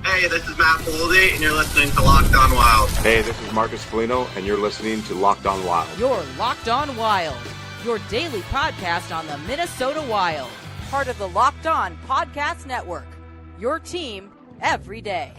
Hey, this is Matt Boldy, and you're listening to Locked On Wild. Hey, this is Marcus Foligno, and you're listening to Locked On Wild. You're Locked On Wild, your daily podcast on the Minnesota Wild. Part of the Locked On Podcast Network, your team every day.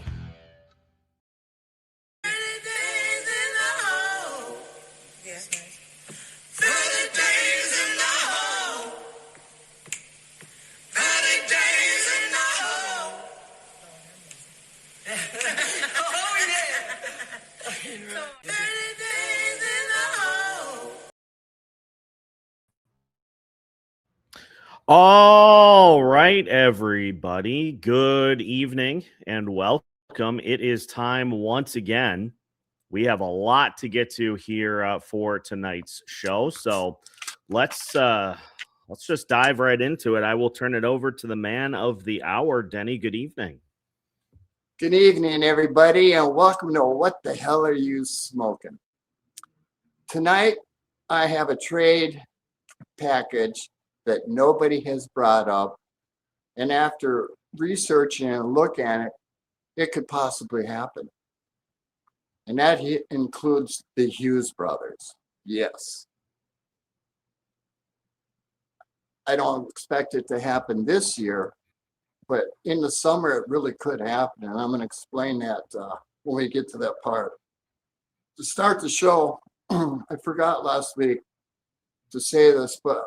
All right, everybody. Good evening and welcome. It is time once again. We have a lot to get to here for tonight's show, so let's just dive right into it. I will turn it over to the man of the hour, Denny. Good evening. Good evening, everybody, and welcome to What the Hell Are You Smoking? Tonight, I have a trade package that nobody has brought up, and after researching and looking at it, it could possibly happen. And that includes the Hughes brothers. Yes. I don't expect it to happen this year, but in the summer it really could happen, and I'm going to explain that when we get to that part. To start the show, I forgot last week to say this, but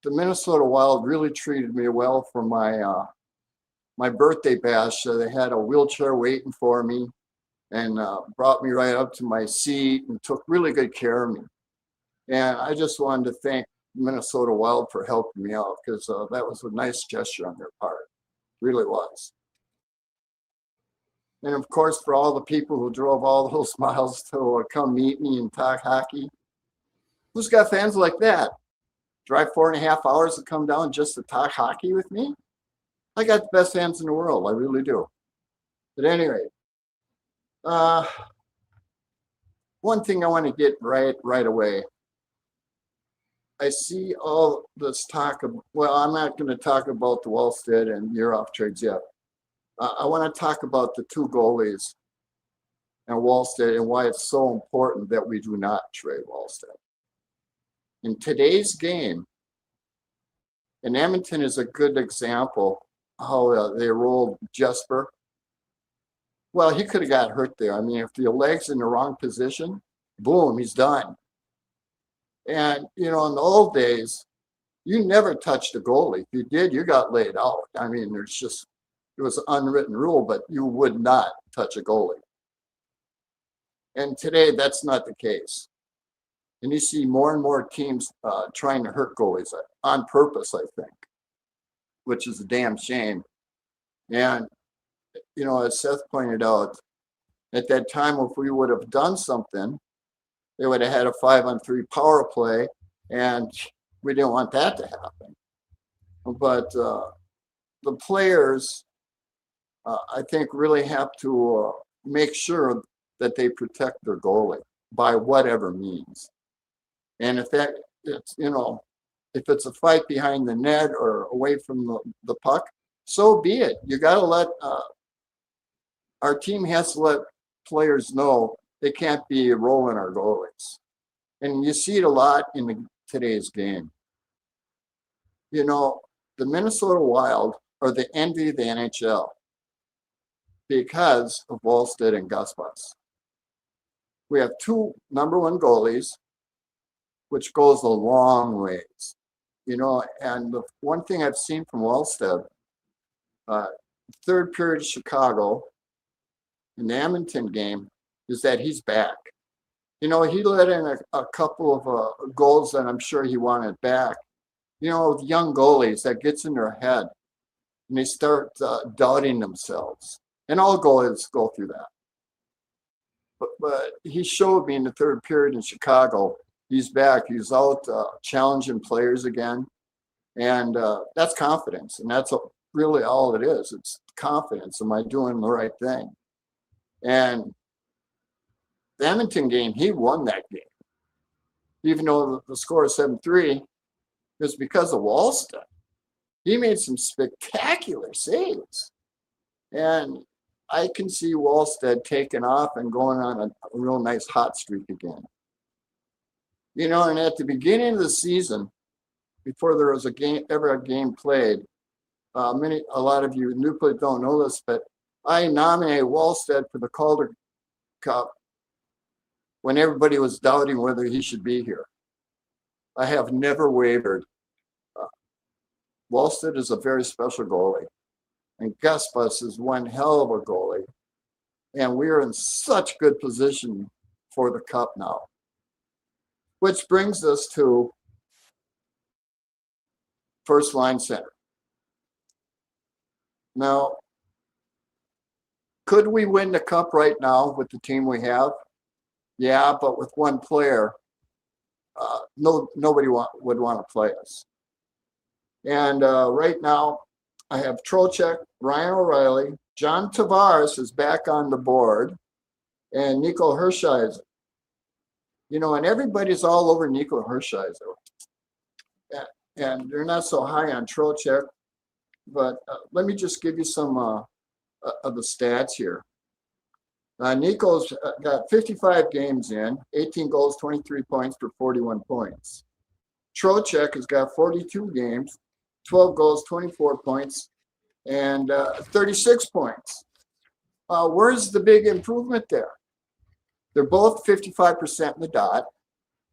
the Minnesota Wild really treated me well for my my birthday bash. They had a wheelchair waiting for me and brought me right up to my seat and took really good care of me. And I just wanted to thank Minnesota Wild for helping me out, because that was a nice gesture on their part. Really was. And of course, for all the people who drove all those miles to come meet me and talk hockey, who's got fans like that? Drive 4.5 hours to come down just to talk hockey with me? I got the best fans in the world. I really do. At any rate, one thing I want to get right away. I see all this talk of, well, I'm not going to talk about the Wallstead and Year-Off trades yet. I want to talk about the two goalies and Wallstead and why it's so important that we do not trade Wallstead. In today's game, and Edmonton is a good example how they rolled Jesper. Well, he could have got hurt there. I mean, if the leg's in the wrong position, boom, he's done. And, you know, in the old days, you never touched a goalie. If you did, you got laid out. I mean, it was an unwritten rule, but you would not touch a goalie. And today, that's not the case. And you see more and more teams trying to hurt goalies on purpose, I think, which is a damn shame. And, you know, as Seth pointed out, at that time, if we would have done something, they would have had a 5-on-3 power play, and we didn't want that to happen. But the players, I think, really have to make sure that they protect their goalie by whatever means. And if it's, you know, if it's a fight behind the net or away from the puck, so be it. You got to let, our team has to let players know they can't be rolling our goalies. And you see it a lot in today's game. You know, the Minnesota Wild are the envy of the NHL because of Wallstead and Gusbus. We have two #1 goalies, which goes a long ways. You know, and the one thing I've seen from Wallstead, third period Chicago, in the Edmonton game, is that he's back. You know, he let in a couple of goals that I'm sure he wanted back. You know, with young goalies, that gets in their head, and they start doubting themselves. And all goalies go through that. But he showed me in the third period in Chicago, he's back. He's out challenging players again. And that's confidence. And that's really all it is. It's confidence. Am I doing the right thing? And the Edmonton game, he won that game. Even though the score is 7-3, it's because of Wallstead. He made some spectacular saves. And I can see Wallstead taking off and going on a real nice hot streak again. And at the beginning of the season, before there was a game played, a lot of you probably don't know this, but I nominated Wallstead for the Calder Cup when everybody was doubting whether he should be here. I have never wavered. Wallstead is a very special goalie, and Gusbus is one hell of a goalie, and we are in such good position for the Cup now. Which brings us to first line center. Now, could we win the Cup right now with the team we have? Yeah, but with one player, nobody would want to play us. And right now, I have Trocheck, Ryan O'Reilly, John Tavares is back on the board, and Nico Hershiser. And everybody's all over Nico Hershiser. And they're not so high on Trocheck. But let me just give you some of the stats here. Nico's got 55 games in, 18 goals, 23 points for 41 points. Trocheck has got 42 games, 12 goals, 24 points, and 36 points. Where's the big improvement there? They're both 55% in the dot,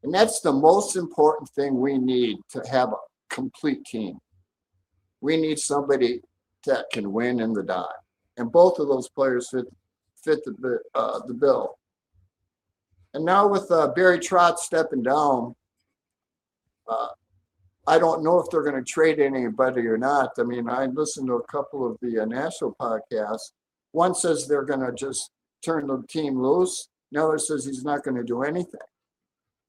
and that's the most important thing we need to have a complete team. We need somebody that can win in the dot, and both of those players fit the bill. And now with Barry Trotz stepping down, I don't know if they're going to trade anybody or not. I mean, I listened to a couple of the national podcasts. One says they're going to just turn the team loose. Another says he's not going to do anything.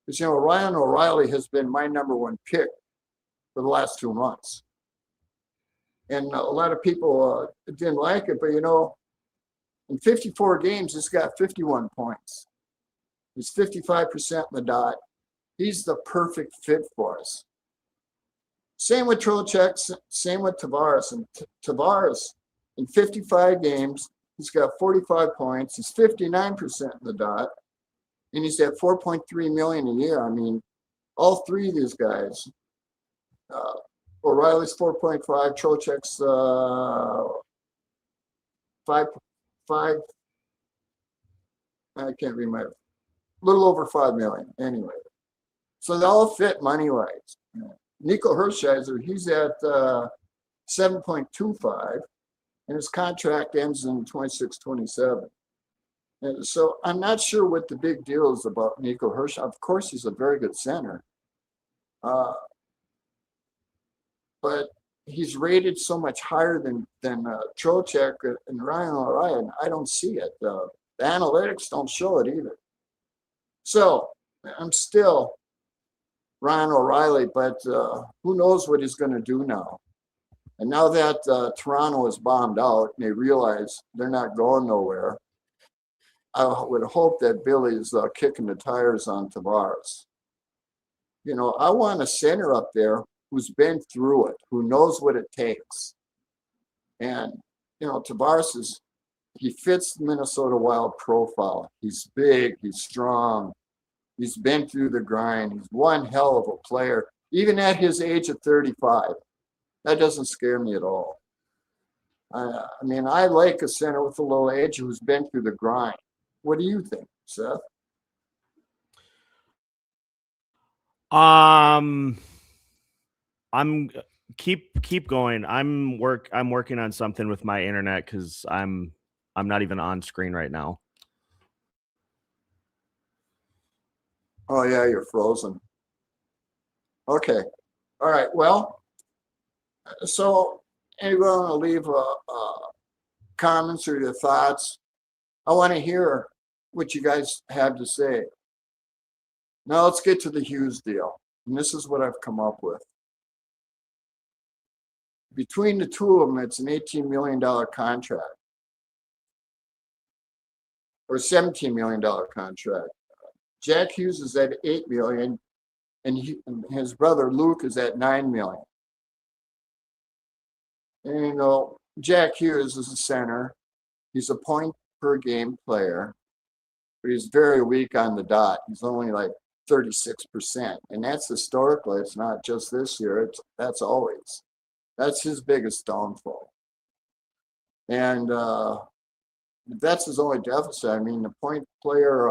Because, Ryan O'Reilly has been my number one pick for the last 2 months. And a lot of people didn't like it, but, in 54 games, he's got 51 points. He's 55% in the dot. He's the perfect fit for us. Same with Trocheck, same with Tavares. And Tavares, in 55 games, he's got 45 points. He's 59% in the dot. And he's at $4.3 million a year. I mean, all three of these guys. O'Reilly's 4.5, Trocheck's 5, I can't remember, a little over 5 million anyway. So they all fit money-wise. Nico Hershiser, he's at 7.25, and his contract ends in 26-27. And so I'm not sure what the big deal is about Nico Hershiser. Of course, he's a very good center. But he's rated so much higher than Trocheck and Ryan O'Reilly. I don't see it. The analytics don't show it either. So I'm still Ryan O'Reilly, but who knows what he's going to do now. And now that Toronto is bombed out and they realize they're not going nowhere, I would hope that Billy's kicking the tires on Tavares. I want a center up there who's been through it, who knows what it takes. And, Tavares he fits the Minnesota Wild profile. He's big, he's strong, he's been through the grind, he's one hell of a player, even at his age of 35. That doesn't scare me at all. I mean, I like a center with a little age who's been through the grind. What do you think, Seth? I'm keep going. I'm working on something with my internet because I'm not even on screen right now. Oh yeah, you're frozen. Okay. All right. Well, so anyone want to leave comments or your thoughts? I want to hear what you guys have to say. Now let's get to the Hughes deal. And this is what I've come up with. Between the two of them, it's an $18 million contract or $17 million contract. Jack Hughes is at $8 million, and his brother Luke is at $9 million. And Jack Hughes is a center. He's a point per game player, but he's very weak on the dot. He's only like 36%. And that's historically, it's not just this year, that's always. That's his biggest downfall. And that's his only deficit. I mean, the point player,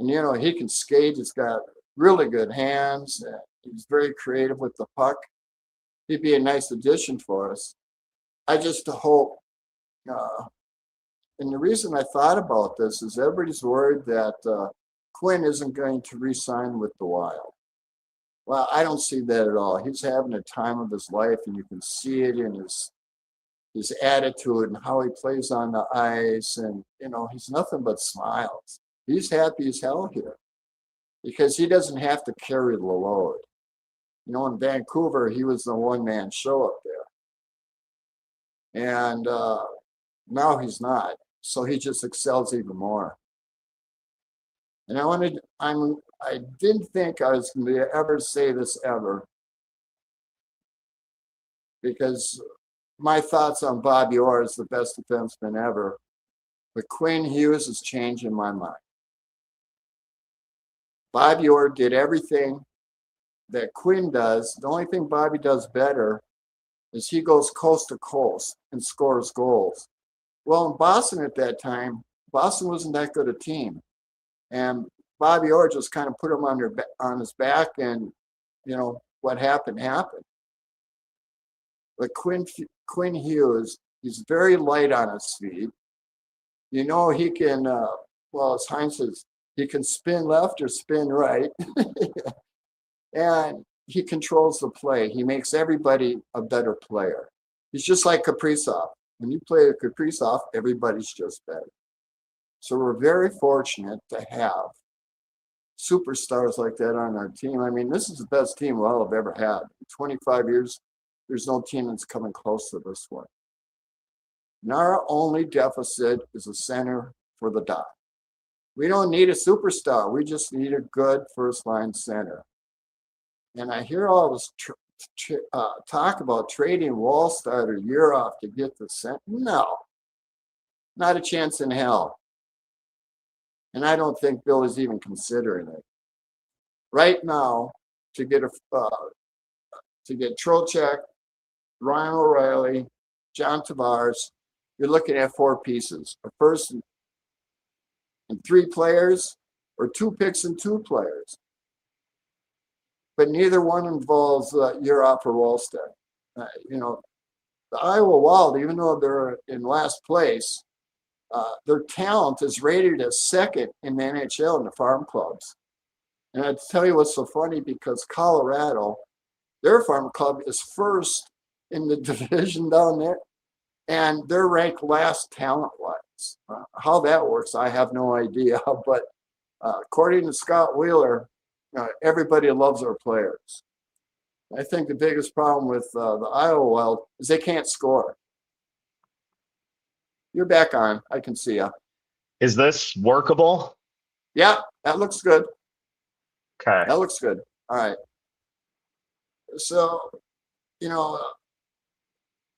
and you know, he can skate. He's got really good hands. He's very creative with the puck. He'd be a nice addition for us. I just hope, and the reason I thought about this is everybody's worried that Quinn isn't going to re-sign with the Wild. Well, I don't see that at all. He's having a time of his life, and you can see it in his attitude and how he plays on the ice. And, you know, he's nothing but smiles. He's happy as hell here because he doesn't have to carry the load. You know, in Vancouver, he was the one-man show up there. And now he's not. So he just excels even more. And I didn't think I was going to ever say this ever, because my thoughts on Bobby Orr is the best defenseman ever. But Quinn Hughes is changing my mind. Bobby Orr did everything that Quinn does. The only thing Bobby does better is he goes coast to coast and scores goals. Well, in Boston at that time, Boston wasn't that good a team. And Bobby Orr just kind of put him on his back, and, you know, what happened, happened. But Quinn Hughes, he's very light on his feet. You know, he can, well, as Heinz says, he can spin left or spin right. And he controls the play. He makes everybody a better player. He's just like Kaprizov. When you play with Kaprizov, everybody's just better. So we're very fortunate to have superstars like that on our team. I mean, this is the best team we'll have ever had. In 25 years, there's no team that's coming close to this one. And our only deficit is a center for the dot. We don't need a superstar. We just need a good first-line center. And I hear all this talk about trading Wallstad or Urov to get the center. No, not a chance in hell. And I don't think Bill is even considering it. Right now, to get Trocheck, Ryan O'Reilly, John Tavares, you're looking at 4 pieces: a first and 3 players, or 2 picks and 2 players. But neither one involves Urov or Wallstead. You know, the Iowa Wild, even though they're in last place, their talent is rated as second in the NHL in the farm clubs. And I'd tell you what's so funny, because Colorado, their farm club is first in the division down there, and they're ranked last talent-wise. How that works, I have no idea. But according to Scott Wheeler, everybody loves our players. I think the biggest problem with the Iowa Wild is they can't score. You're back on. I can see you. Is this workable? Yeah, that looks good. Okay. That looks good. All right. So, you know,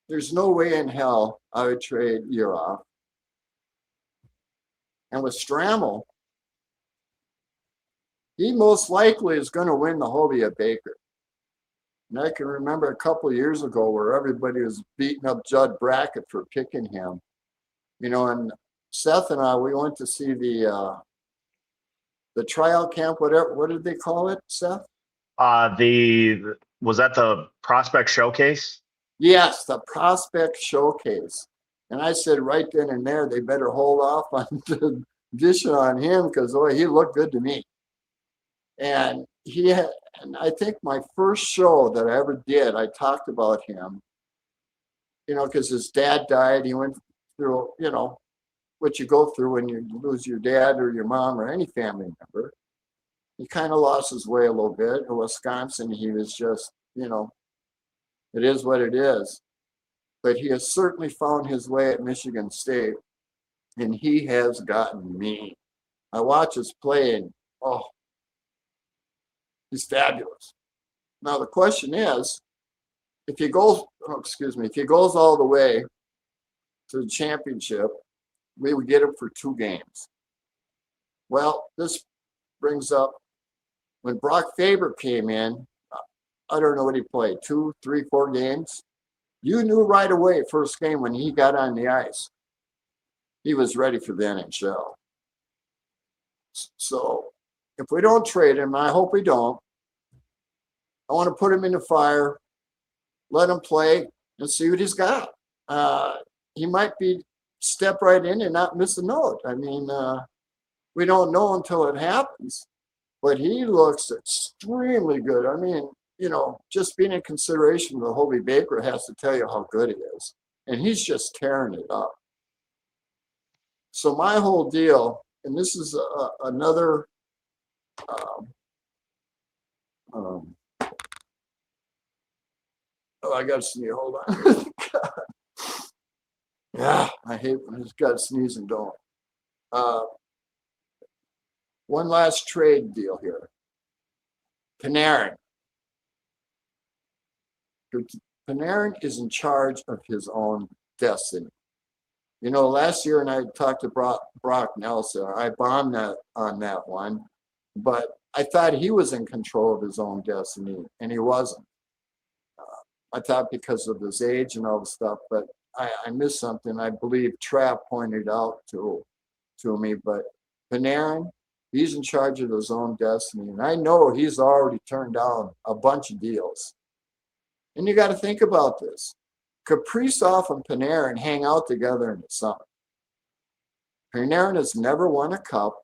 there's no way in hell I would trade Urov. And with Strammel, he most likely is going to win the Hobie Baker. And I can remember a couple of years ago where everybody was beating up Judd Brackett for picking him. You know, and Seth and I, we went to see the tryout camp, whatever. What did they call it, Seth? Was that the prospect showcase? Yes, the prospect showcase. And I said right then and there, they better hold off on the dishing on him, because he looked good to me. And and I think my first show that I ever did, I talked about him, you know, because his dad died. He went through, you know, what you go through when you lose your dad or your mom or any family member. He kind of lost his way a little bit. In Wisconsin, he was just, you know, it is what it is. But he has certainly found his way at Michigan State, and he has gotten mean. I watch his play, and he's fabulous. Now the question is, if he goes all the way to the championship, we would get him for 2 games. Well, this brings up when Brock Faber came in, I don't know what he played, 2, 3, 4 games. You knew right away, first game when he got on the ice, he was ready for the NHL. So if we don't trade him, I hope we don't, I want to put him in the fire, let him play, and see what he's got. He might be step right in and not miss a note. I mean, we don't know until it happens, but he looks extremely good. I mean, you know, just being in consideration of Hobie Baker has to tell you how good he is. And he's just tearing it up. So my whole deal, and this is another oh, I got to sneeze. Hold on. Yeah, I hate when he's got to sneeze and don't. One last trade deal here. Panarin. Panarin is in charge of his own destiny. You know, last year, and I talked to Brock Nelson, I bombed on that one, but I thought he was in control of his own destiny, and he wasn't. I thought because of his age and all the stuff, but I missed something. I believe Trapp pointed out to me, but Panarin, he's in charge of his own destiny, and I know he's already turned down a bunch of deals. And you got to think about this. Kaprizov and Panarin hang out together in the summer. Panarin has never won a cup.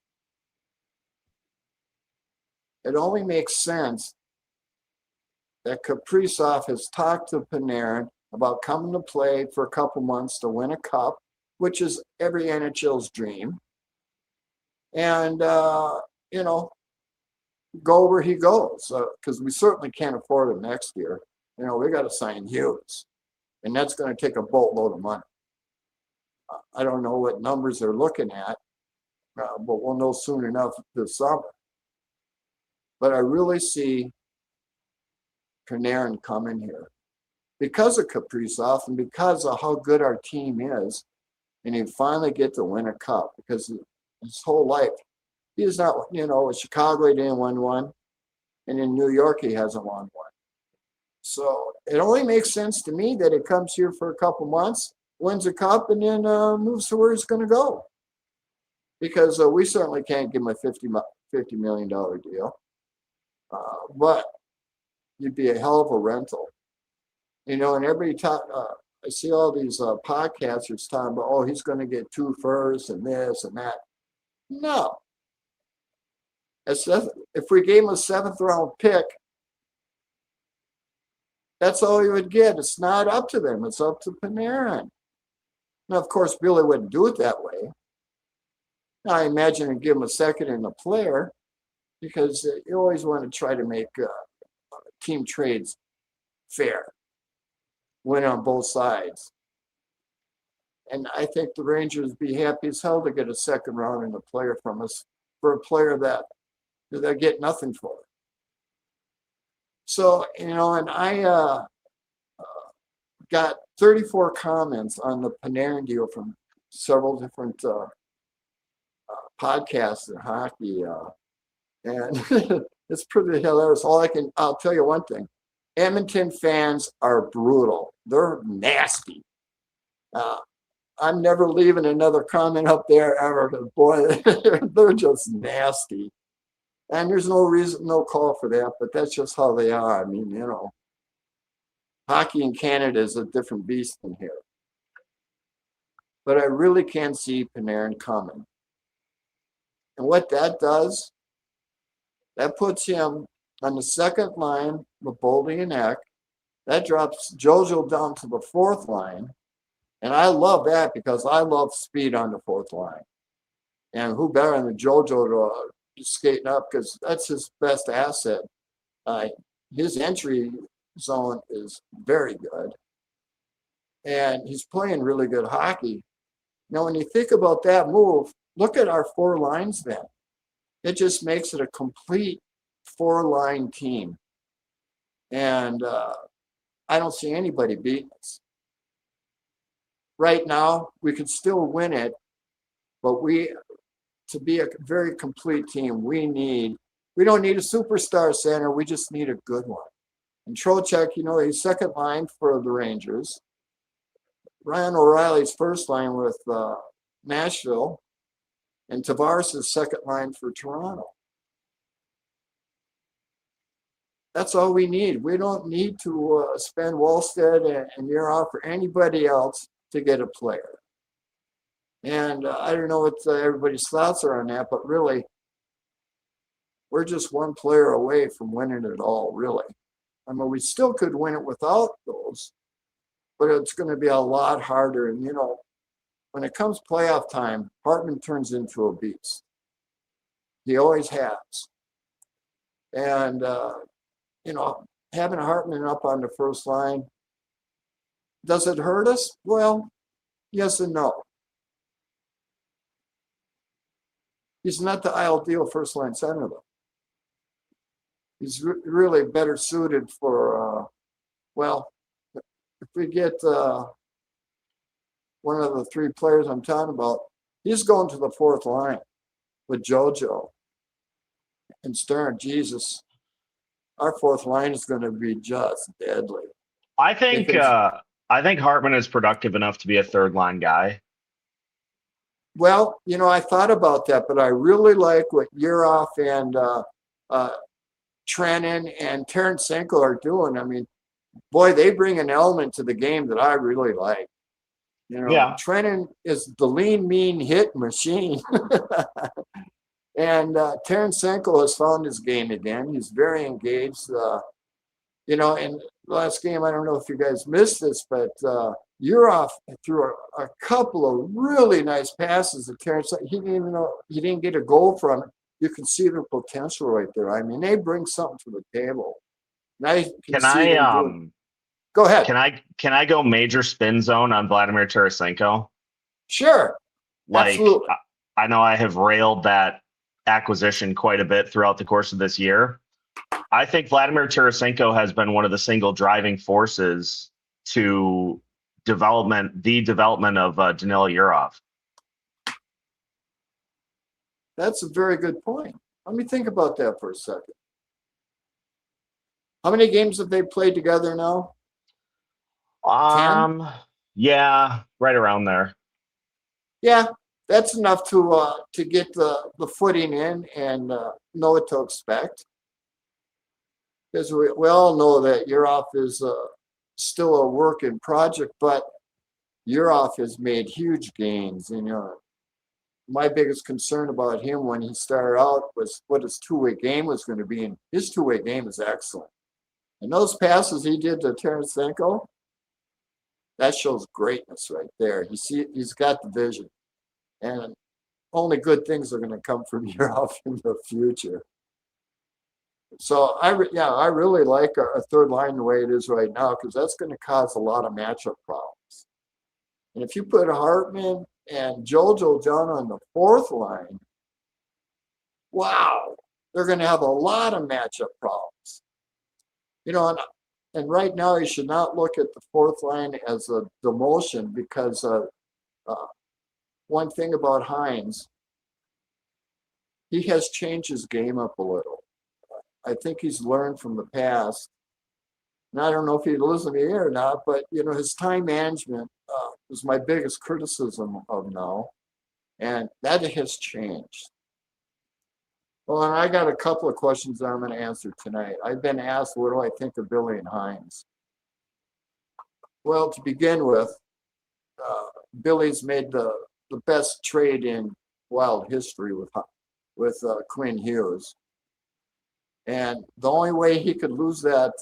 It only makes sense that Kaprizov has talked to Panarin about coming to play for a couple months to win a cup, which is every NHL's dream. And, you know, go where he goes, because we certainly can't afford him next year. You know, we got to sign Hughes, and that's going to take a boatload of money. I don't know what numbers they're looking at, but we'll know soon enough this summer. But I really see Panarin coming here because of Kaprizov and because of how good our team is, and he finally get to win a cup because his whole life he is not. You know, in Chicago he didn't win one, and in New York he hasn't won one. So it only makes sense to me that it comes here for a couple months, wins a cup, and then moves to where he's going to go. Because we certainly can't give him a $50 million deal. But you'd be a hell of a rental. You know, and everybody I see all these podcasters talking about, oh, he's going to get 2 firsts and this and that. No. If we gave him a 7th round pick, that's all he would get. It's not up to them. It's up to Panarin. Now, of course, Billy wouldn't do it that way. Now, I imagine he'd give him a 2nd and a player because you always want to try to make team trades fair, win on both sides. And I think the Rangers would be happy as hell to get a 2nd round and a player from us for a player that they get nothing for. So, you know, and I got 34 comments on the Panarin deal from several different podcasts in hockey. And it's pretty hilarious. I'll tell you one thing. Edmonton fans are brutal. They're nasty. I'm never leaving another comment up there ever. Boy, they're just nasty. And there's no reason, no call for that, but that's just how they are. I mean, you know, hockey in Canada is a different beast than here. But I really can't see Panarin coming. And what that does, that puts him on the 2nd line with Boldy and Eck. That drops JoJo down to the 4th line. And I love that because I love speed on the 4th line. And who better than JoJo to skating up, because that's his best asset. His entry zone is very good, and he's playing really good hockey. Now, when you think about that move, look at our 4 lines then. It just makes it a complete 4-line team, and I don't see anybody beating us. Right now, we could still win it But to be a very complete team, we don't need a superstar center. We just need a good one. And Trocheck, he's second line for the Rangers. Ryan O'Reilly's first line with Nashville. And Tavares is second line for Toronto. That's all we need. We don't need to spend Wallstead and Yurov or anybody else to get a player. And I don't know what everybody's thoughts are on that, but really, we're just one player away from winning it all, really. I mean, we still could win it without those, but it's going to be a lot harder. And, when it comes playoff time, Hartman turns into a beast. He always has. And, having Hartman up on the first line, does it hurt us? Well, yes and no. He's not the ideal first line center, though. He's really better suited for, if we get one of the three players I'm talking about, he's going to the fourth line with JoJo and Stern. Jesus, our fourth line is going to be just deadly. I think Hartman is productive enough to be a third line guy. Well, I thought about that, but I really like what Yurov and Trenin and Tarasenko are doing. I mean, boy, they bring an element to the game that I really like. Yeah. Trenin is the lean, mean hit machine. And Tarasenko has found his game again. He's very engaged. In the last game, I don't know if you guys missed this, but Yurov threw a couple of really nice passes to Tarasenko. He didn't get a goal from it. You can see their potential right there. I mean, they bring something to the table. Go ahead. Can I go major spin zone on Vladimir Tarasenko? Sure. Absolutely. I know I have railed that acquisition quite a bit throughout the course of this year. I think Vladimir Tarasenko has been one of the single driving forces to the development of Danila Yurov. That's a very good point. Let me think about that for a second. How many games have they played together now? 10? Yeah, right around there. Yeah, that's enough to get the footing in and know what to expect. Because we all know that Yurov is still a work in project, but Yurov has made huge gains. My biggest concern about him when he started out was what his two-way game was going to be, and his two-way game is excellent. And those passes he did to Tarasenko, that shows greatness right there. He's got the vision, and only good things are going to come from Yurov in the future. So I really like our third line the way it is right now, because that's going to cause a lot of matchup problems. And if you put Hartman and JoJo down on the fourth line, wow, they're going to have a lot of matchup problems. And right now you should not look at the fourth line as a demotion, because one thing about Hines, he has changed his game up a little. I think he's learned from the past. And I don't know if he'd listen to me or not, but his time management is my biggest criticism of now, and that has changed. Well, and I got a couple of questions that I'm going to answer tonight. I've been asked, what do I think of Billy and Hines? Well, to begin with, Billy's made the best trade in Wild history with Quinn Hughes. And the only way he could lose that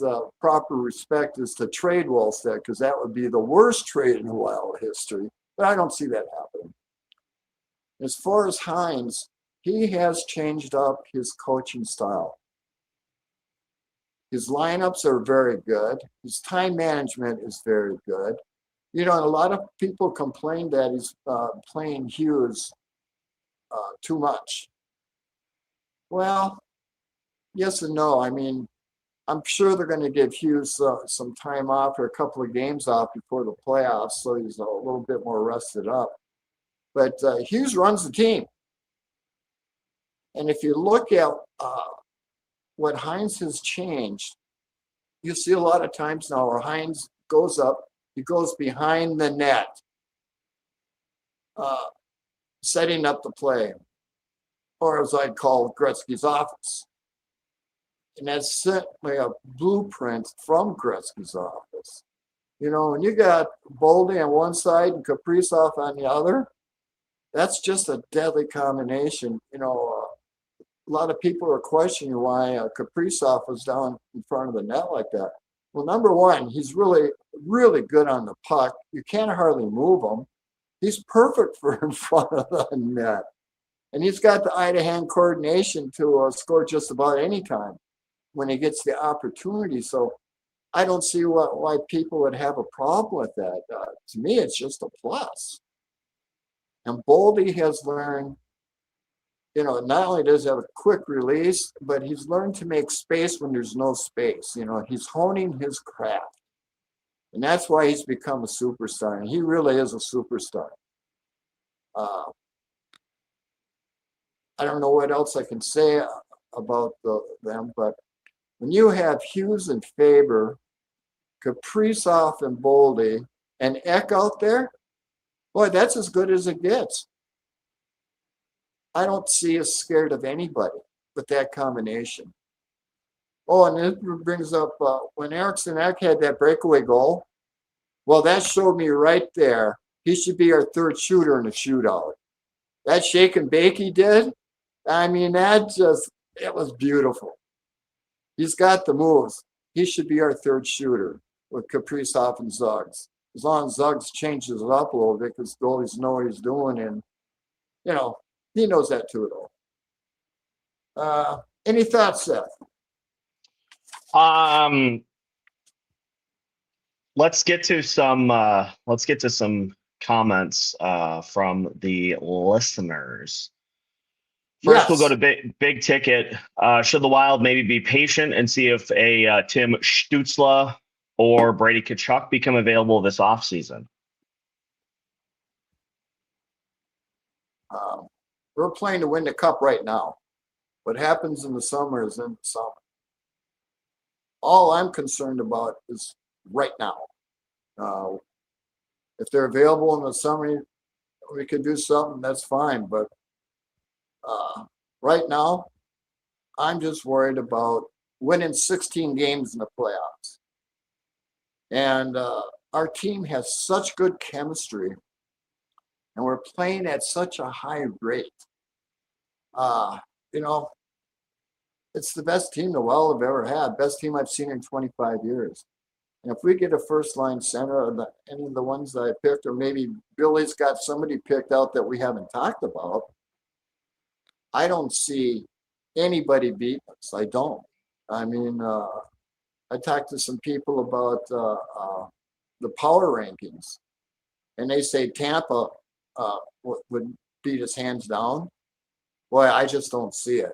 proper respect is to trade Wallstead, because that would be the worst trade in Wild history. But I don't see that happening. As far as Hines, he has changed up his coaching style. His lineups are very good. His time management is very good. A lot of people complain that he's playing Hughes too much. Well, yes and no. I mean, I'm sure they're going to give Hughes some time off or a couple of games off before the playoffs, so he's a little bit more rested up. But Hughes runs the team. And if you look at what Hines has changed, you see a lot of times now where Hines goes up, he goes behind the net, setting up the play, or as I'd call Gretzky's office. And that's certainly a blueprint from Gretzky's office. You know, when you got Boldy on one side and Kaprizov on the other, that's just a deadly combination. You know, a lot of people are questioning why Kaprizov was down in front of the net like that. Well, number one, he's really, really good on the puck. You can't hardly move him. He's perfect for in front of the net. And he's got the eye-to-hand coordination to score just about any time when he gets the opportunity. So I don't see why people would have a problem with that. To me, it's just a plus. And Boldy has learned, you know, not only does he have a quick release, but he's learned to make space when there's no space. You know, he's honing his craft. And that's why he's become a superstar. And he really is a superstar. I don't know what else I can say about them, but when you have Hughes and Faber, Kaprizov and Boldy, and Eck out there, boy, that's as good as it gets. I don't see us scared of anybody with that combination. Oh, and this brings up when Eriksson Eck had that breakaway goal. Well, that showed me right there he should be our third shooter in a shootout. That shake and bake he did, I mean, it was beautiful. He's got the moves. He should be our third shooter with Kaprizov and Zuggs. As long as Zuggs changes it up a little bit, because goalies know what he's doing, and, you know, he knows that too, though. Any thoughts, Seth? Let's get to some comments from the listeners. First, We'll go to big ticket. Should the Wild maybe be patient and see if a Tim Stützle or Brady Tkachuk become available this offseason? We're playing to win the cup right now. What happens in the summer is in the summer. All I'm concerned about is right now. If they're available in the summer, we could do something, that's fine. But right now, I'm just worried about winning 16 games in the playoffs. And our team has such good chemistry, and we're playing at such a high rate. You know, it's the best team the Wild have ever had, best team I've seen in 25 years. And if we get a first-line center, or any of the ones that I picked, or maybe Billy's got somebody picked out that we haven't talked about, I don't see anybody beating us. I don't. I mean, I talked to some people about the power rankings, and they say Tampa would beat us hands down. Boy, I just don't see it.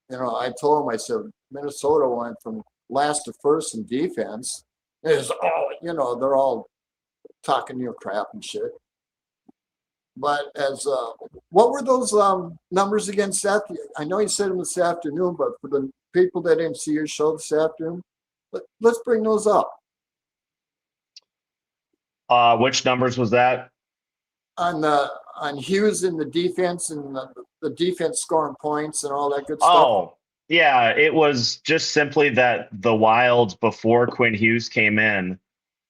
You know, I told them, I said, Minnesota went from last to first in defense. It's all, you know, they're all talking your crap and shit. But as what were those numbers again, Seth? I know you said them this afternoon, but for the people that didn't see your show this afternoon, let's bring those up. Which numbers was that? On Hughes in the defense, and the defense scoring points and all that good stuff. Oh, yeah. It was just simply that the Wild, before Quinn Hughes came in,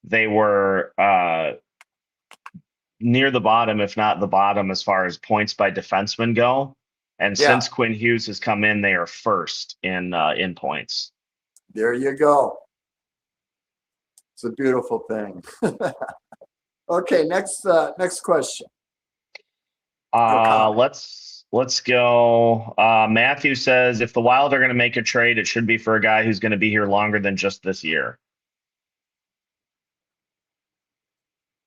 they were near the bottom, if not the bottom, as far as points by defensemen go. And since Quinn Hughes has come in, they are first in points. There you go. It's a beautiful thing. Okay, next question. Let's go. Matthew says, if the Wild are going to make a trade, it should be for a guy who's going to be here longer than just this year.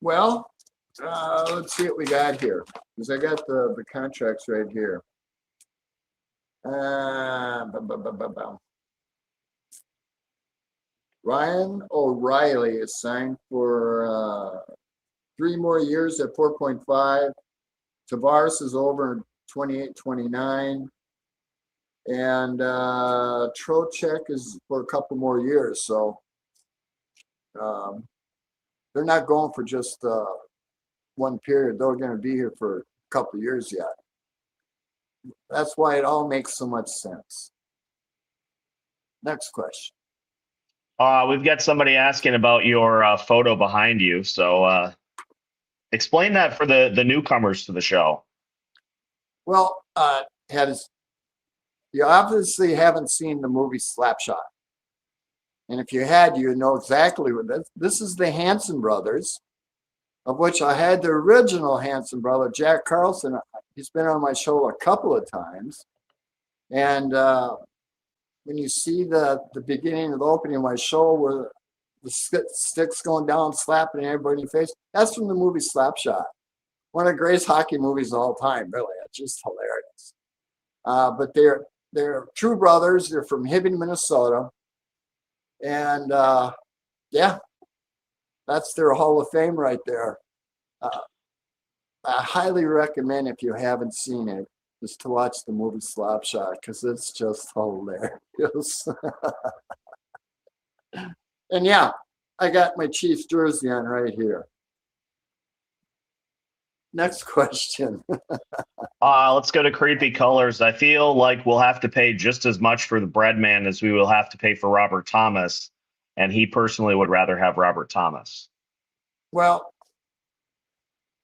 Well, let's see what we got here, because I got the contracts right here. Ryan O'Reilly is signed for 3 more years at 4.5. Tavares is over in 28, 29. And Trocheck is for a couple more years. So they're not going for just one period. They're going to be here for a couple of years yet. That's why it all makes so much sense. Next question. We've got somebody asking about your photo behind you. So explain that for the newcomers to the show. Well, you obviously haven't seen the movie Slapshot. And if you had, you know exactly what this is. The Hanson brothers, of which I had the original Hanson brother, Jack Carlson. He's been on my show a couple of times. And when you see the beginning of the opening of my show where the stick's going down, slapping everybody in the face, that's from the movie Slapshot. One of the greatest hockey movies of all time, really. It's just hilarious. But they're true brothers. They're from Hibbing, Minnesota. And yeah, that's their Hall of Fame right there. I highly recommend, if you haven't seen it, is to watch the movie Slapshot, because it's just hilarious. And yeah, I got my Chiefs jersey on right here. Next question. Let's go to Creepy Colors. I feel like we'll have to pay just as much for the Breadman as we will have to pay for Robert Thomas, and he personally would rather have Robert Thomas. Well,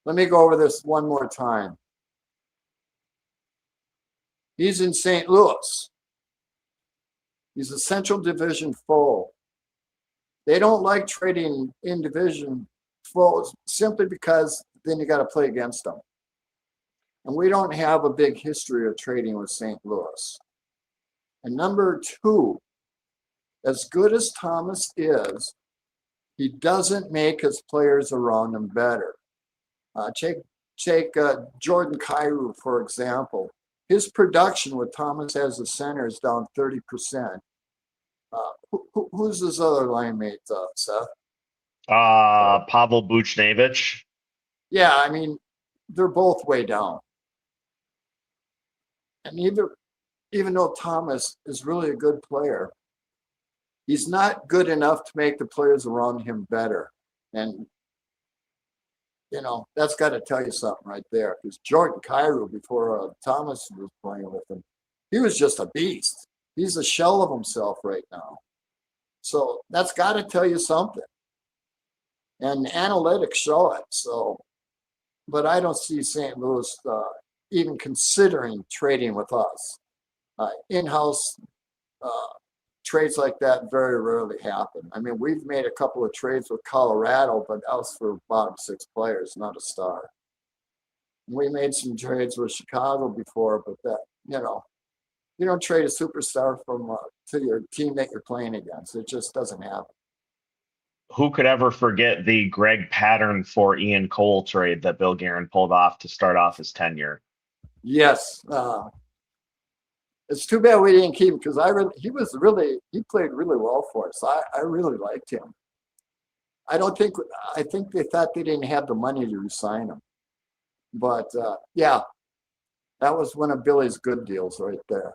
let me go over this one more time. He's in St. Louis. He's a Central Division foe. They don't like trading in division foes simply because then you got to play against them. And we don't have a big history of trading with St. Louis. And number two, as good as Thomas is, he doesn't make his players around him better. Take Jordan Kyrou, for example. His production with Thomas as a center is down 30%. Who's his other line mate, Seth? Pavel Buchnevich. Yeah, I mean, they're both way down. And even though Thomas is really a good player, he's not good enough to make the players around him better. And, you know, that's got to tell you something right there. Because Jordan Kyrou, before Thomas was playing with him, he was just a beast. He's a shell of himself right now. So that's got to tell you something. And analytics show it. So, but I don't see St. Louis even considering trading with us. In-house trades like that very rarely happen. I mean, we've made a couple of trades with Colorado, but that was for bottom six players, not a star. We made some trades with Chicago before, but that, you know, you don't trade a superstar from to your team that you're playing against. It just doesn't happen. Who could ever forget the Greg Pattern for Ian Cole trade that Bill Guerin pulled off to start off his tenure? Yes. It's too bad we didn't keep him, because he played really well for us. I really liked him. I think they thought they didn't have the money to resign him. But yeah, that was one of Billy's good deals right there.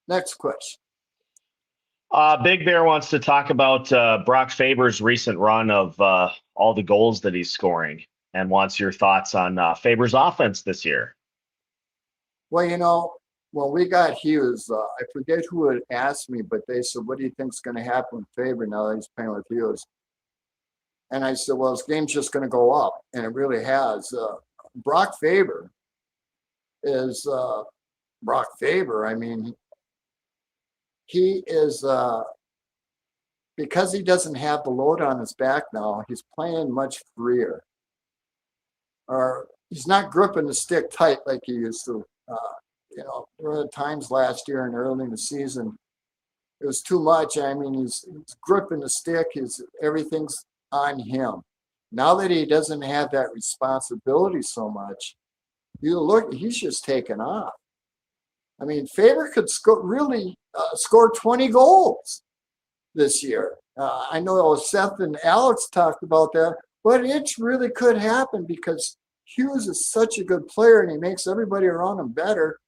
Next question. Big Bear wants to talk about Brock Faber's recent run of all the goals that he's scoring, and wants your thoughts on Faber's offense this year. Well, you know, when we got Hughes, I forget who had asked me, but they said, what do you think's going to happen with Faber now that he's playing with Hughes? And I said, well, his game's just going to go up. And it really has. Brock Faber is Brock Faber. I mean, he is, because he doesn't have the load on his back now, he's playing much freer. Or he's not gripping the stick tight like he used to. You know, there were times last year and early in the season, it was too much. I mean, he's gripping the stick. Everything's on him. Now that he doesn't have that responsibility so much, you look, he's just taken off. I mean, Faber could score 20 goals this year. I know Seth and Alex talked about that, but it really could happen because Hughes is such a good player, and he makes everybody around him better.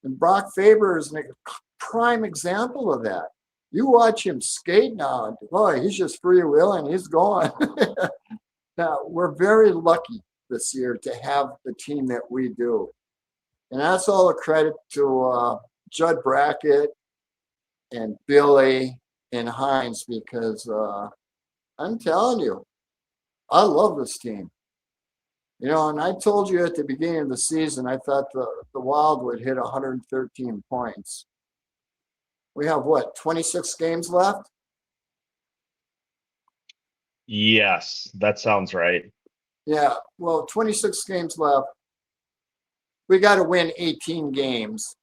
And Brock Faber is a prime example of that. You watch him skate now, and boy, he's just freewheeling. He's going. Now, we're very lucky this year to have the team that we do. And that's all a credit to Judd Brackett and Billy and Hines, because I'm telling you, I love this team. You know, and I told you at the beginning of the season, I thought the Wild would hit 113 points. We have, what, 26 games left? Yes, that sounds right. Yeah, well, 26 games left. We got to win 18 games.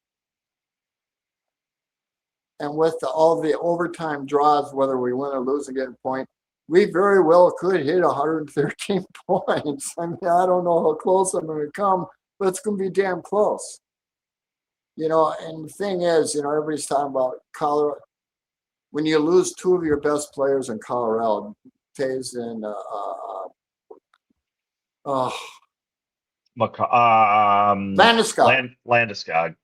And with all the overtime draws, whether we win or lose and get a point, we very well could hit 113 points. I mean, I don't know how close I'm going to come, but it's going to be damn close. You know, and the thing is, you know, everybody's talking about Colorado. When you lose two of your best players in Colorado, Tays and Landeskog. Landeskog.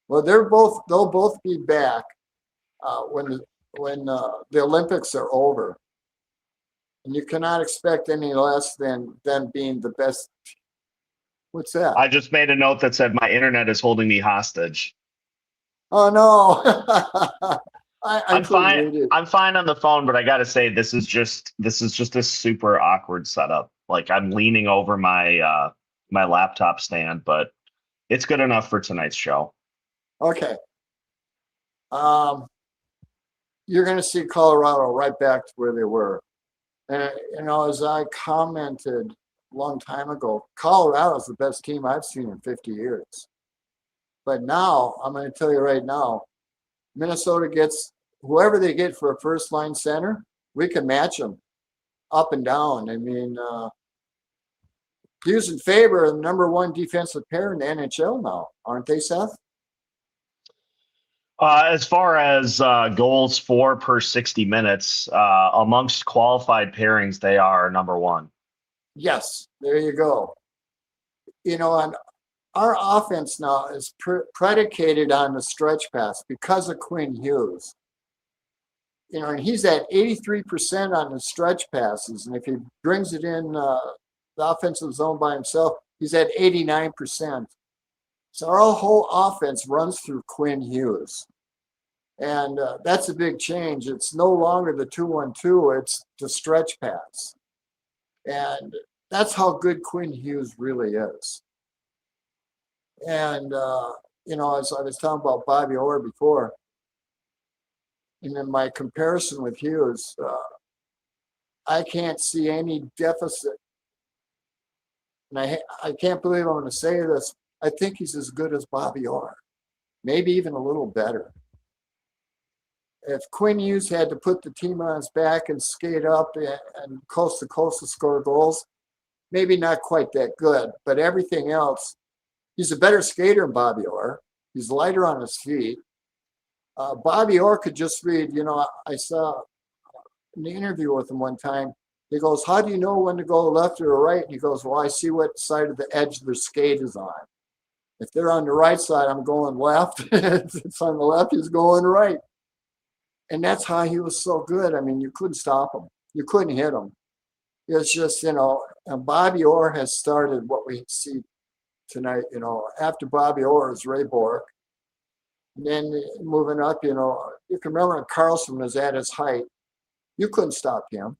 Well, they'll both be back when the Olympics are over. And you cannot expect any less than them being the best. What's that? I just made a note that said my internet is holding me hostage. Oh no. I'm fine. I'm fine on the phone, but I got to say this is just a super awkward setup. Like I'm leaning over my my laptop stand, but it's good enough for tonight's show. Okay. You're going to see Colorado right back to where they were. And, you know, as I commented a long time ago, Colorado is the best team I've seen in 50 years. But now, I'm going to tell you right now, Minnesota gets whoever they get for a first-line center, we can match them up and down. I mean, Hughes and Faber are the number one defensive pair in the NHL now, aren't they, Seth? As far as goals for per 60 minutes, amongst qualified pairings, they are number one. Yes, there you go. You know, and our offense now is predicated on the stretch pass because of Quinn Hughes. You know, and he's at 83% on the stretch passes. And if he brings it in the offensive zone by himself, he's at 89%. So our whole offense runs through Quinn Hughes. And that's a big change. It's no longer the 2-1-2, it's the stretch pass. And that's how good Quinn Hughes really is. And, you know, as I was talking about Bobby Orr before, and in my comparison with Hughes, I can't see any deficit. And I can't believe I'm going to say this. I think he's as good as Bobby Orr, maybe even a little better. If Quinn Hughes had to put the team on his back and skate up and coast to coast to score goals, maybe not quite that good, but everything else, he's a better skater than Bobby Orr. He's lighter on his feet. Bobby Orr could just read, you know, I saw an interview with him one time. He goes, how do you know when to go left or right? And he goes, well, I see what side of the edge their skate is on. If they're on the right side, I'm going left. If it's on the left, he's going right. And that's how he was so good. I mean, you couldn't stop him. You couldn't hit him. It's just, you know, and Bobby Orr has started what we see tonight. You know, after Bobby Orr is Ray Bork. And then moving up, you know, you can remember when Carlson was at his height. You couldn't stop him.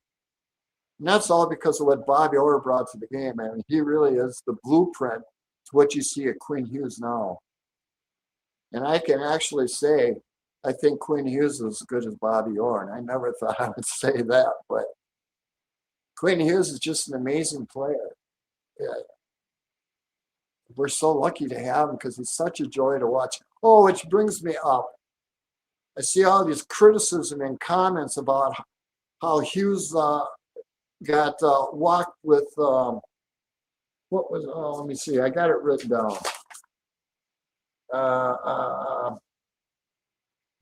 And that's all because of what Bobby Orr brought to the game. I mean, he really is the blueprint to what you see at Quinn Hughes now. And I can actually say, I think Quinn Hughes is as good as Bobby Orr. And I never thought I would say that, but Quinn Hughes is just an amazing player. Yeah. We're so lucky to have him because he's such a joy to watch. Oh, which brings me up. I see all these criticism and comments about how Hughes got walked with, what was, oh, let me see, I got it written down.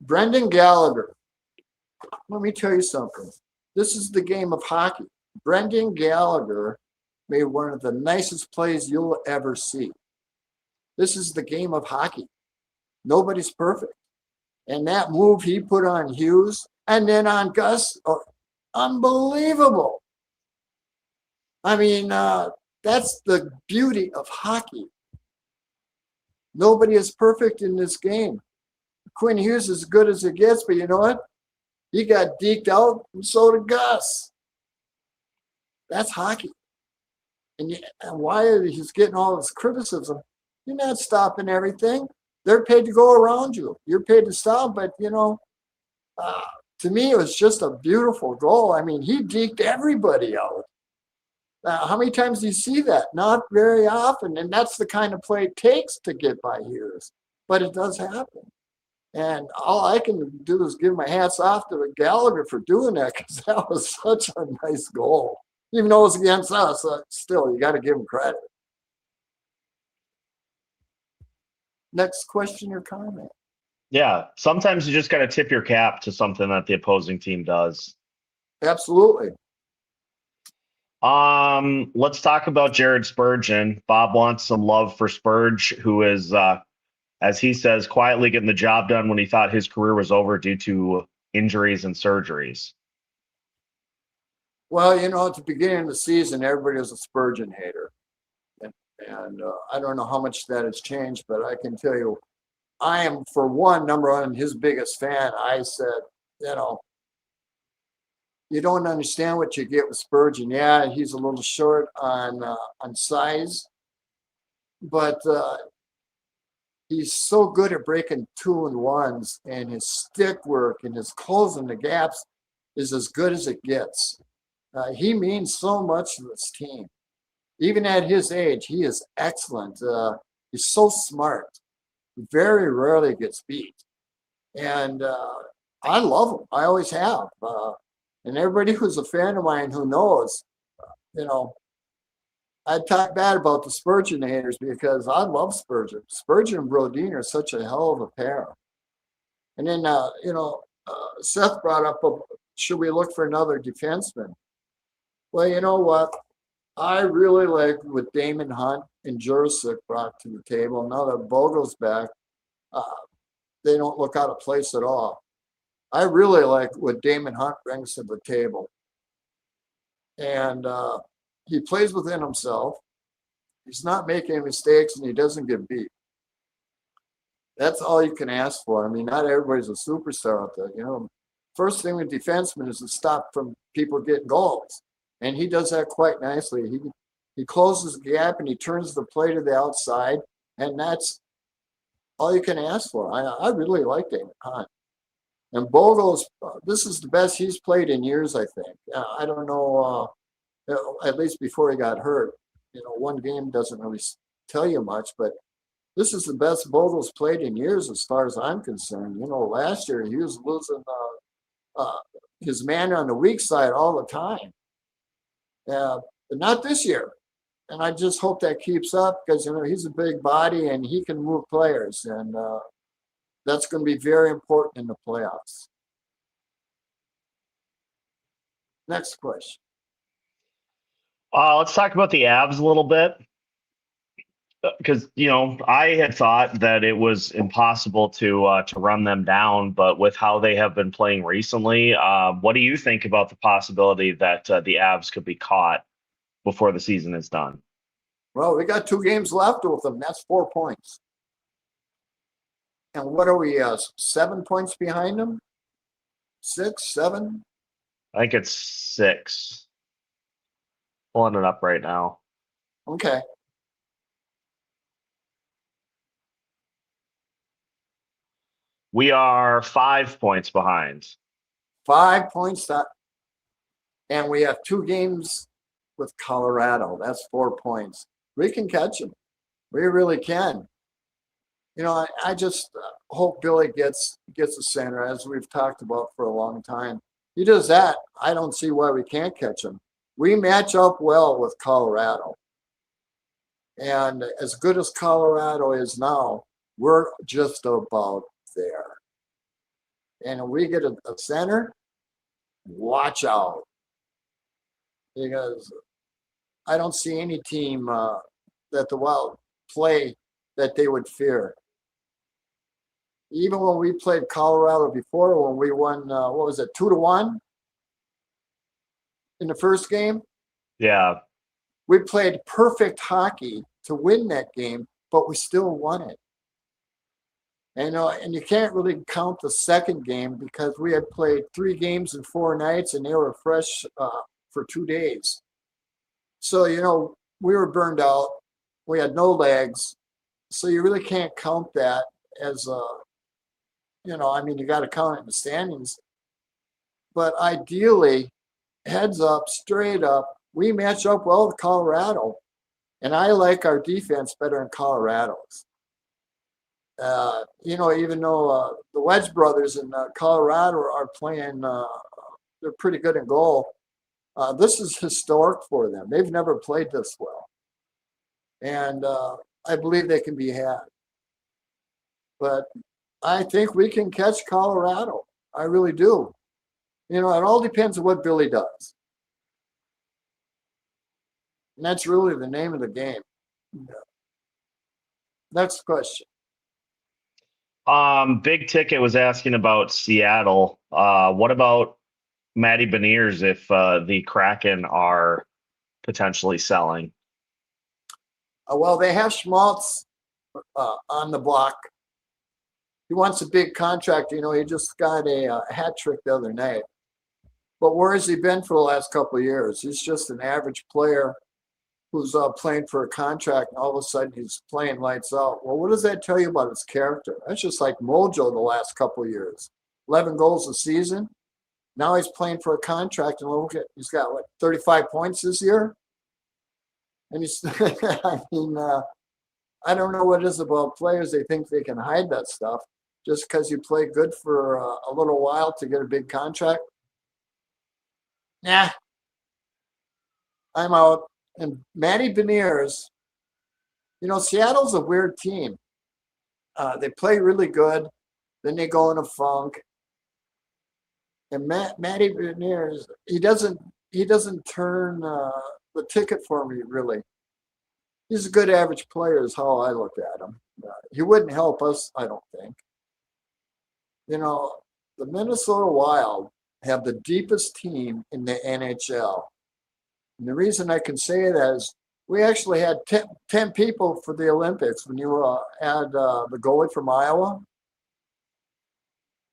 Brendan Gallagher. Let me tell you something. This is the game of hockey. Brendan Gallagher made one of the nicest plays you'll ever see. This is the game of hockey. Nobody's perfect. And that move he put on Hughes and then on Gus, unbelievable. I mean, that's the beauty of hockey. Nobody is perfect in this game. Quinn Hughes is as good as it gets, but you know what? He got deked out, and so did Gus. That's hockey. And why he's getting all this criticism? You're not stopping everything. They're paid to go around you. You're paid to stop, but to me, it was just a beautiful goal. I mean, he deked everybody out. How many times do you see that? Not very often, and that's the kind of play it takes to get by Hughes. But it does happen. And all I can do is give my hats off to Gallagher for doing that, because that was such a nice goal. Even though it was against us, still, you got to give him credit. Next question or comment? Yeah, sometimes you just got to tip your cap to something that the opposing team does. Absolutely. Let's talk about Jared Spurgeon. Bob wants some love for Spurge, who is, as he says, quietly getting the job done when he thought his career was over due to injuries and surgeries. Well, at the beginning of the season, everybody was a Spurgeon hater. And I don't know how much that has changed, but I can tell you, I am, for one, number one, his biggest fan. I said, you don't understand what you get with Spurgeon. Yeah, he's a little short on size, but he's so good at breaking 2-and-1s, and his stick work and his closing the gaps is as good as it gets. He means so much to this team. Even at his age, he is excellent. He's so smart. He very rarely gets beat. And I love him. I always have. And everybody who's a fan of mine who knows, I talk bad about the Spurgeon haters because I love Spurgeon. Spurgeon and Brodin are such a hell of a pair. And then, Seth brought up, should we look for another defenseman? Well, you know what? I really like what Damon Hunt and Jurasik brought to the table. Now that Bogo's back, they don't look out of place at all. I really like what Damon Hunt brings to the table. And he plays within himself. He's not making mistakes, and he doesn't get beat. That's all you can ask for. I mean, not everybody's a superstar out there. First thing with defensemen is to stop from people getting goals. And he does that quite nicely. He closes the gap and he turns the play to the outside, and that's all you can ask for. I really like Damon Hunt. And Bogo's, this is the best he's played in years, I think. I don't know, at least before he got hurt. One game doesn't really tell you much, but this is the best Bogo's played in years as far as I'm concerned. Last year he was losing his man on the weak side all the time. But not this year. And I just hope that keeps up because, he's a big body and he can move players. And that's going to be very important in the playoffs. Next question. Let's talk about the Avs a little bit. Because, I had thought that it was impossible to run them down, but with how they have been playing recently, what do you think about the possibility that the Avs could be caught before the season is done? Well, we got 2 games left with them. That's 4 points. And what are we, 7 points behind them? 6, 7? I think it's 6. Pulling it up right now. Okay. We are 5 points behind. 5 points. And we have 2 games with Colorado. That's 4 points. We can catch them. We really can. I just hope Billy gets a center, as we've talked about for a long time. He does that. I don't see why we can't catch him. We match up well with Colorado. And as good as Colorado is now, we're just about there. And if we get a center, watch out. Because I don't see any team that the Wild play that they would fear. Even when we played Colorado before, when we won, what was it, 2-1 in the first game? Yeah. We played perfect hockey to win that game, but we still won it. And you can't really count the second game because we had played 3 games in 4 nights and they were fresh for 2 days. So, we were burned out. We had no legs. So you really can't count that as you got to count it in the standings. But ideally, heads up, straight up, we match up well with Colorado. And I like our defense better than Colorado's. Even though the Wedge brothers in Colorado are playing, they're pretty good in goal. This is historic for them. They've never played this well. And I believe they can be had. But I think we can catch Colorado. I really do. It all depends on what Billy does. And that's really the name of the game. Next question. Big Ticket was asking about Seattle. What about Matty Beniers if the Kraken are potentially selling? Well, they have Schmaltz on the block. He wants a big contract. He just got a hat trick the other night. But where has he been for the last couple of years? He's just an average player who's playing for a contract, and all of a sudden he's playing lights out. Well, what does that tell you about his character? That's just like Mojo the last couple of years. 11 goals a season. Now he's playing for a contract, and look at, he's got, 35 points this year? And he's, I don't know what it is about players. They think they can hide that stuff just because you play good for a little while to get a big contract. Nah, I'm out. And Matty Beniers, Seattle's a weird team. They play really good. Then they go in a funk. And Matty Beniers, he doesn't turn the ticket for me, really. He's a good average player is how I look at him. He wouldn't help us, I don't think. The Minnesota Wild have the deepest team in the NHL. And the reason I can say that is we actually had 10 people for the Olympics when you had the goalie from Iowa.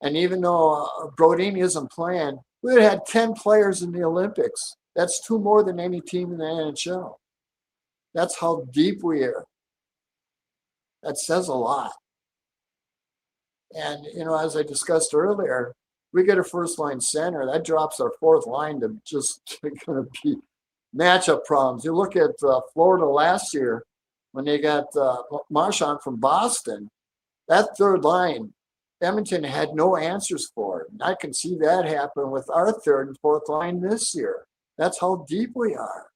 And even though Brodini isn't playing, we would have had 10 players in the Olympics. That's 2 more than any team in the NHL. That's how deep we are. That says a lot. And, as I discussed earlier, we get a first-line center. That drops our 4th line to just going to be matchup problems. You look at Florida last year when they got Marchand from Boston. That 3rd line, Edmonton had no answers for it. And I can see that happen with our 3rd and 4th line this year. That's how deep we are.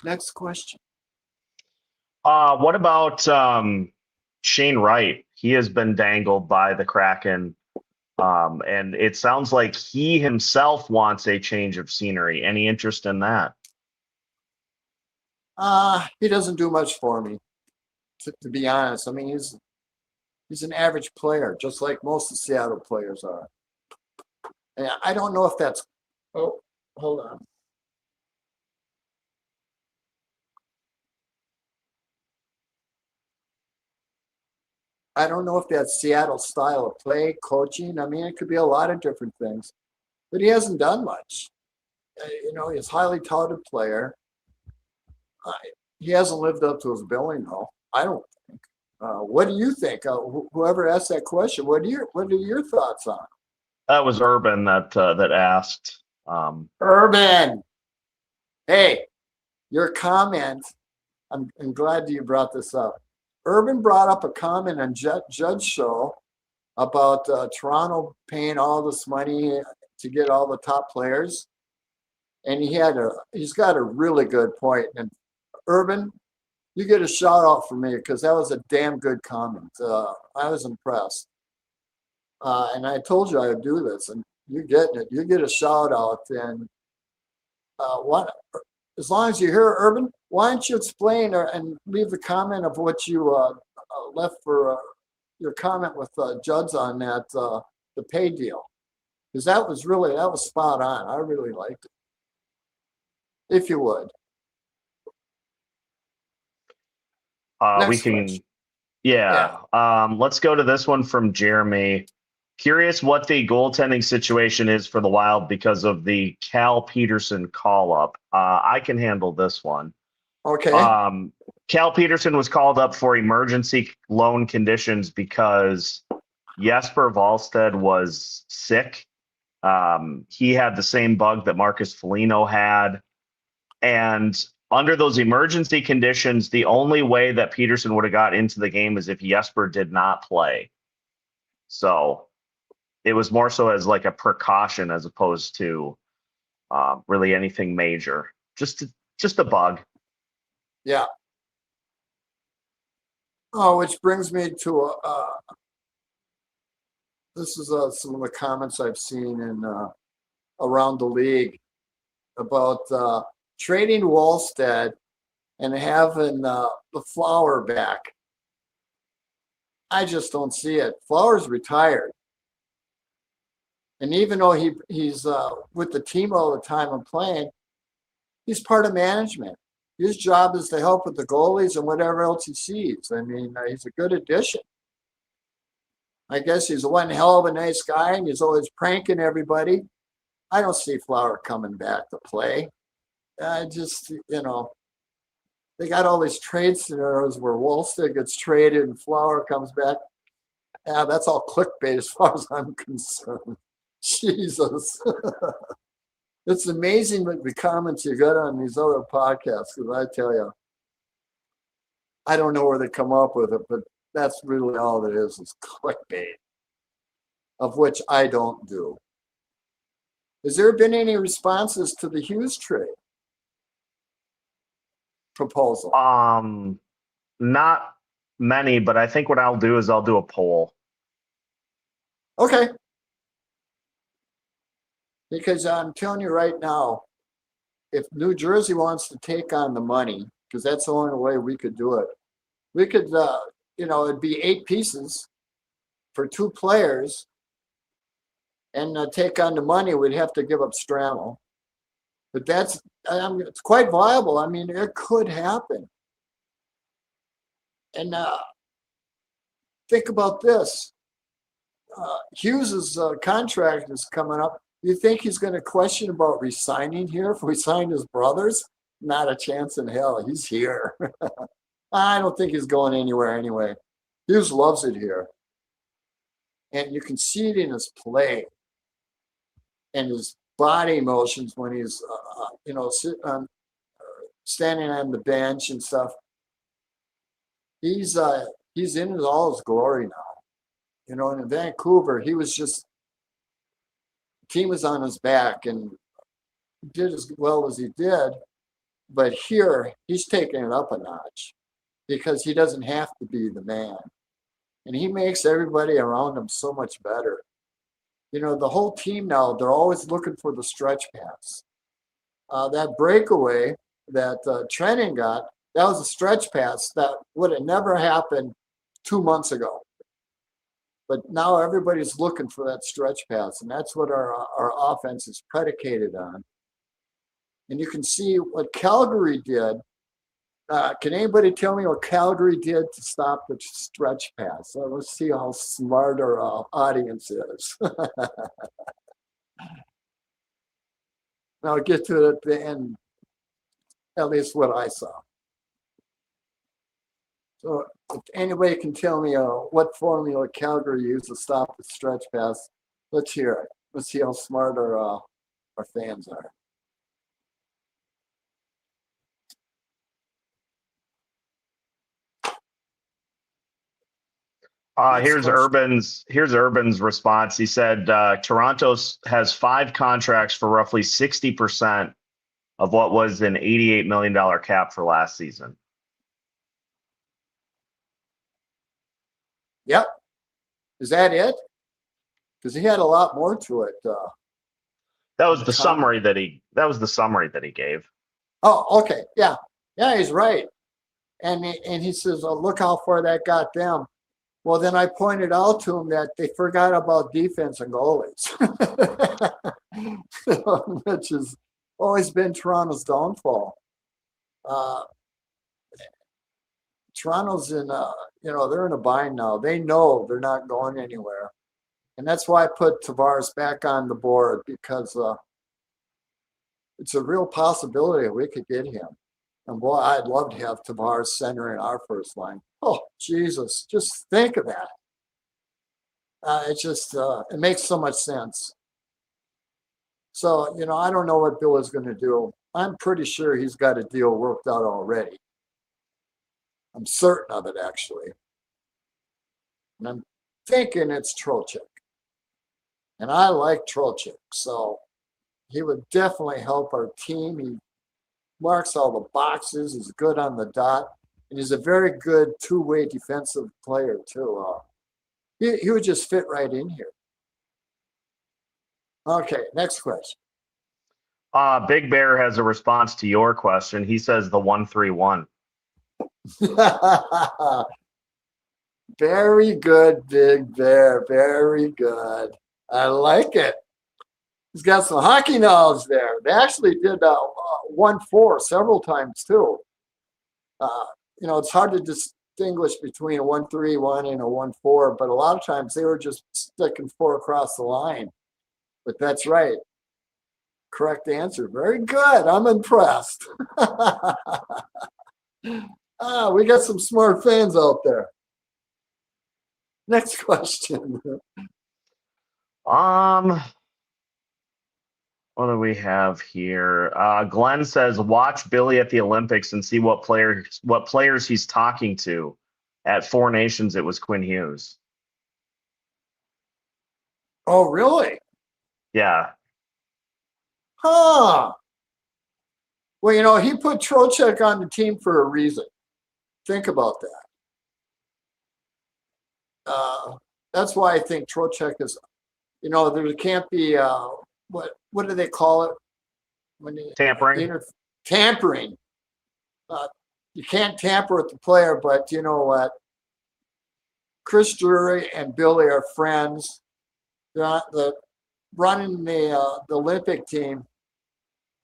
Next question. What about Shane Wright? He has been dangled by the Kraken. And it sounds like he himself wants a change of scenery. Any interest in that? He doesn't do much for me, to be honest. I mean, he's an average player, just like most of Seattle players are. And I don't know if that's. Oh, hold on. I don't know if that's Seattle style of play, coaching. I mean, it could be a lot of different things. But he hasn't done much. He's a highly touted player. He hasn't lived up to his billing, though. I don't think. What do you think? Whoever asked that question, what are your thoughts on it? That was Urban that asked. Urban, hey, your comment. I'm glad you brought this up. Urban brought up a comment on Judd's show about Toronto paying all this money to get all the top players, and he's got a really good point. And Urban, you get a shout out from me because that was a damn good comment. I was impressed, and I told you I would do this, and you're getting it. You get a shout out, and what, as long as you're here, Urban, why don't you explain and leave the comment of what you left for your comment with Judd's on that, the pay deal. Because that was spot on. I really liked it. If you would. We Next can, question. yeah. Let's go to this one from Jeremy. Curious what the goaltending situation is for the Wild because of the Cal Peterson call up. I can handle this one. Okay. Cal Peterson was called up for emergency loan conditions because Jesper Wallstedt was sick. He had the same bug that Marcus Foligno had. And under those emergency conditions, the only way that Peterson would have got into the game is if Jesper did not play. So it was more so as like a precaution as opposed to really anything major. Just a bug. Yeah. Oh, which brings me to this is some of the comments I've seen in around the league about trading Wallstedt and having the Flower back. I just don't see it. Flower's retired. And even though he's with the team all the time and playing, he's part of management. His job is to help with the goalies and whatever else he sees. I mean, he's a good addition. I guess he's one hell of a nice guy, and he's always pranking everybody. I don't see Flower coming back to play. I just, they got all these trade scenarios where Wallstedt gets traded and Flower comes back. Yeah, that's all clickbait as far as I'm concerned. Jesus. It's amazing the comments you got on these other podcasts, because I tell you, I don't know where they come up with it, but that's really all it is clickbait, of which I don't do. Has there been any responses to the Hughes trade proposal? Not many, but I think what I'll do is I'll do a poll. Okay. Because I'm telling you right now, if New Jersey wants to take on the money, because that's the only way we could do it, we could, it'd be 8 pieces for 2 players, and take on the money. We'd have to give up Strammel, but it's quite viable. I mean, it could happen. And think about this: Hughes's contract is coming up. You think he's going to question about resigning here if we sign his brothers? Not a chance in hell. He's here. I don't think he's going anywhere anyway. Hughes loves it here. And you can see it in his play and his body motions when he's, standing on the bench and stuff. He's in all his glory now. And in Vancouver, he was just, team was on his back and did as well as he did. But here, he's taking it up a notch because he doesn't have to be the man. And he makes everybody around him so much better. The whole team now, they're always looking for the stretch pass. That breakaway that Trennan got, that was a stretch pass that would have never happened 2 months ago. But now everybody's looking for that stretch pass, and that's what our offense is predicated on. And you can see what Calgary did. Can anybody tell me what Calgary did to stop the stretch pass? So let's see how smart our audience is. I'll get to it at the end, at least what I saw. So if anybody can tell me what formula Calgary used to stop the stretch pass, let's hear it. Let's see how smart our fans are. Here's Urban's response. He said Toronto has 5 contracts for roughly 60% of what was an $88 million cap for last season. Yep. Is that it? Because he had a lot more to it. That was the summary that he gave. Oh, okay. Yeah. Yeah, he's right. And he says, oh, look how far that got them. Well, then I pointed out to him that they forgot about defense and goalies, which has always been Toronto's downfall. Toronto's in, they're in a bind now. They know they're not going anywhere. And that's why I put Tavares back on the board, because it's a real possibility that we could get him. And boy, I'd love to have Tavares center in our first line. Oh, Jesus, just think of that. It makes so much sense. So, I don't know what Bill is going to do. I'm pretty sure he's got a deal worked out already. I'm certain of it, actually. And I'm thinking it's Trocheck. And I like Trocheck, so he would definitely help our team. He marks all the boxes. He's good on the dot. And he's a very good two-way defensive player, too. He would just fit right in here. Okay, next question. Big Bear has a response to your question. He says the 131. Very good, Big Bear. Very good. I like it. He's got some hockey knowledge there. They actually did 1-4 several times, too. It's hard to distinguish between a 1-3-1 and a 1-4, but a lot of times they were just sticking 4 across the line. But that's right. Correct answer. Very good. I'm impressed. We got some smart fans out there. Next question. What do we have here? Glenn says, watch Billy at the Olympics and see what players he's talking to. At Four Nations, it was Quinn Hughes. Oh, really? Yeah. Huh. Well, he put Trocheck on the team for a reason. Think about that. That's why I think Trocheck is, there can't be, what do they call it? Tampering. Tampering. You can't tamper with the player, but you know what? Chris Drury and Billy are friends. They're running the Olympic team.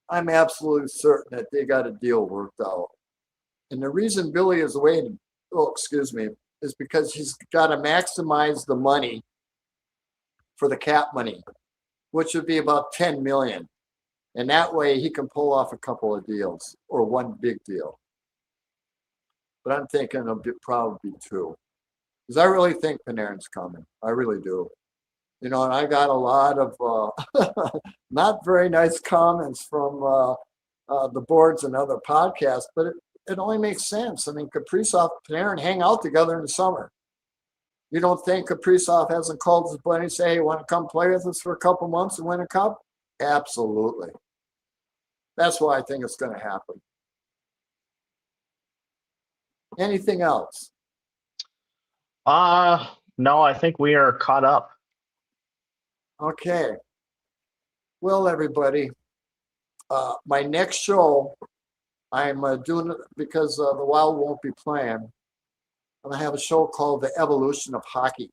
I'm absolutely certain that they got a deal worked out. And the reason Billy is waiting, is because he's got to maximize the money for the cap money, which would be about $10 million. And that way he can pull off a couple of deals or one big deal. But I'm thinking it'll probably be 2. Because I really think Panarin's coming. I really do. And I got a lot of not very nice comments from the boards and other podcasts, but it only makes sense. I mean, Kaprizov and Panarin hang out together in the summer. You don't think Kaprizov hasn't called his buddy and say, hey, want to come play with us for a couple months and win a cup? Absolutely. That's why I think it's going to happen. Anything else? No, I think we are caught up. Okay. Well, everybody, my next show, I'm doing it because the Wild won't be playing. I'm going to have a show called The Evolution of Hockey.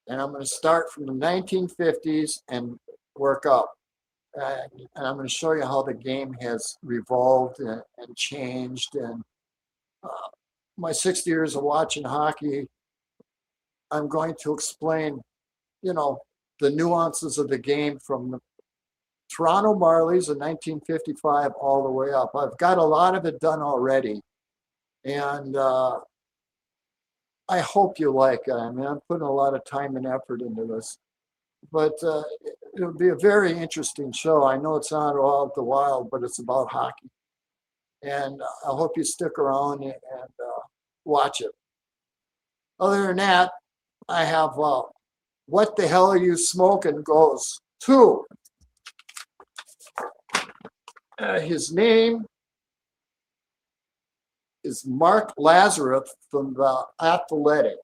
And I'm going to start from the 1950s and work up. And I'm going to show you how the game has revolved and changed. And my 60 years of watching hockey, I'm going to explain, the nuances of the game from the Toronto Marlies in 1955 all the way up. I've got a lot of it done already. And I hope you like it. I mean, I'm putting a lot of time and effort into this. But it'll be a very interesting show. I know it's not all at the Wild, but it's about hockey. And I hope you stick around and watch it. Other than that, I have What the Hell Are You Smoking goes to his name is Mark Lazarus from the Athletic.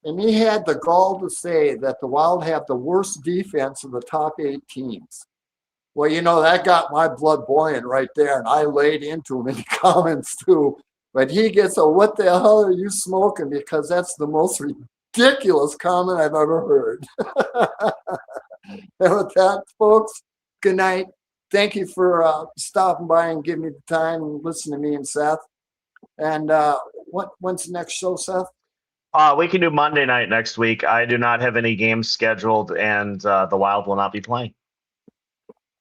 And he had the gall to say that the Wild have the worst defense of the top 8 teams. Well, that got my blood boiling right there, and I laid into him in the comments too. But he gets a "what the hell are you smoking?" because that's the most ridiculous comment I've ever heard. And with that, folks, good night. Thank you for stopping by and giving me the time and listening to me and Seth. And when's the next show, Seth? We can do Monday night next week. I do not have any games scheduled, and the Wild will not be playing.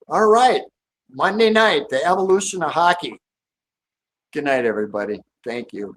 All right. Monday night, the evolution of hockey. Good night, everybody. Thank you.